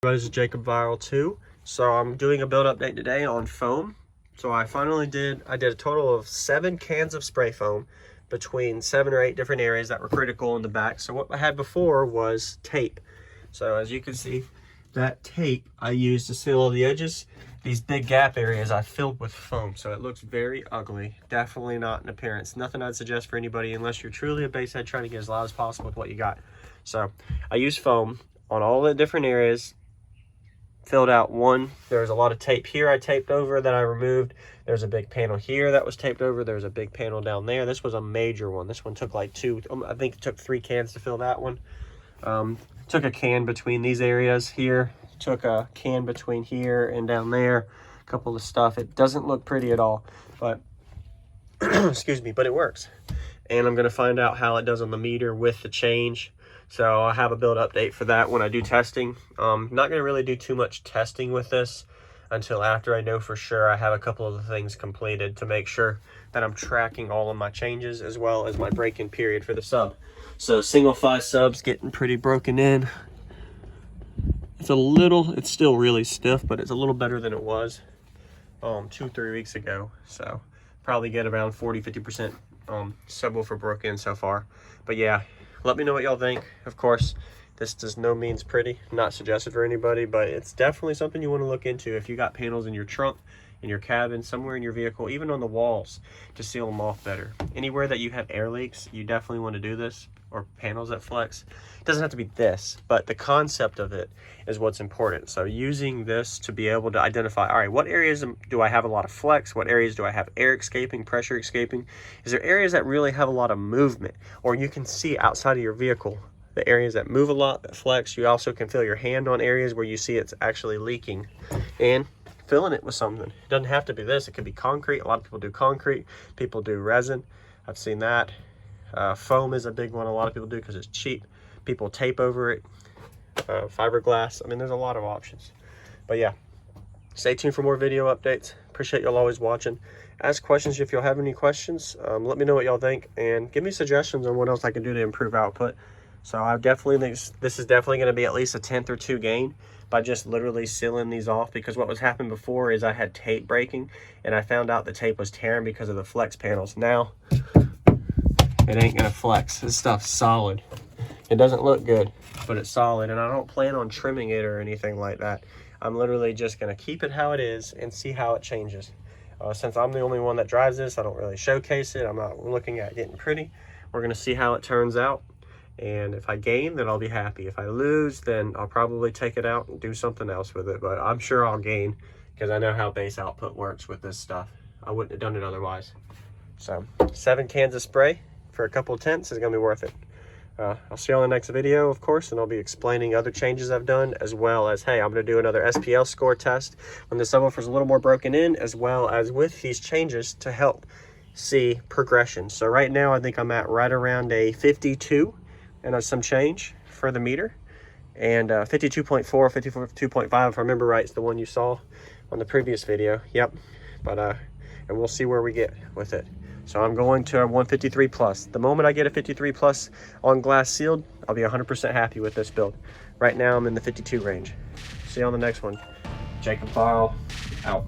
This is Jacob Viral 2. So I'm doing a build update today on foam. So I did a total of 7 cans of spray foam between 7 or 8 different areas that were critical in the back. So what I had before was tape. So as you can see, that tape I used to seal all the edges. These big gap areas I filled with foam, so it looks very ugly. Definitely not an appearance. Nothing I'd suggest for anybody unless you're truly a basehead trying to get as loud as possible with what you got. So I used foam on all the different areas. Filled out one. There's a lot of tape here I taped over that I removed. There's a big panel here that was taped over. There's a big panel down there. This was a major one. This one took like I think it took 3 cans to fill that one. Took a can between these areas here. Took a can between here and down there. A couple of stuff. It doesn't look pretty at all, but excuse me, but it works. And I'm gonna find out how it does on the meter with the change. So I'll have a build update for that when I do testing. Not gonna really do too much testing with this until after I know for sure I have a couple of the things completed to make sure that I'm tracking all of my changes as well as my break-in period for the sub. So single 5 subs getting pretty broken in. It's still really stiff, but it's a little better than it was 2-3 weeks ago. So probably get around 40-50% subwoofer broke in so far. But yeah, let me know what y'all think. Of course, this does no means pretty, not suggested for anybody, but it's definitely something you want to look into if you got panels in your trunk, in your cabin, somewhere in your vehicle, even on the walls, to seal them off better. Anywhere that you have air leaks, you definitely want to do this, or panels that flex. It doesn't have to be this, but the concept of it is what's important. So using this to be able to identify, all right, what areas do I have a lot of flex? What areas do I have air escaping, pressure escaping? Is there areas that really have a lot of movement, or you can see outside of your vehicle the areas that move a lot, that flex? You also can feel your hand on areas where you see it's actually leaking and filling it with something. It doesn't have to be this. It could be concrete. A lot of people do concrete. People do resin. I've seen that. Foam is a big one a lot of people do because it's cheap. People tape over it. Fiberglass. I mean, there's a lot of options. But yeah, stay tuned for more video updates. Appreciate y'all always watching. Ask questions if y'all have any questions. Let me know what y'all think and give me suggestions on what else I can do to improve output. So I definitely think this is definitely going to be at least a 1/10 or 2 gain by just literally sealing these off, because what was happening before is I had tape breaking and I found out the tape was tearing because of the flex panels. Now it ain't gonna flex. This stuff's solid. It doesn't look good, but it's solid, and I don't plan on trimming it or anything like that. I'm literally just gonna keep it how it is and see how it changes. Since I'm the only one that drives this, I don't really showcase it. I'm not looking at getting pretty. We're gonna see how it turns out. And if I gain, then I'll be happy. If I lose, then I'll probably take it out and do something else with it. But I'm sure I'll gain because I know how base output works with this stuff. I wouldn't have done it otherwise. So 7 cans of spray for a couple of tenths is going to be worth it. I'll see you on the next video, of course, and I'll be explaining other changes I've done, as well as, hey, I'm going to do another SPL score test when the subwoofer's a little more broken in, as well as with these changes to help see progression. So right now, I think I'm at right around a 52 and some change for the meter, and 52.4, 52.5 if I remember right, is the one you saw on the previous video. Yep. But and we'll see where we get with it. So I'm going to a 153 plus. The moment I get a 53 plus on glass sealed, I'll be 100% happy with this build. Right now I'm in the 52 range. See you on the next one. Jacob Viral out.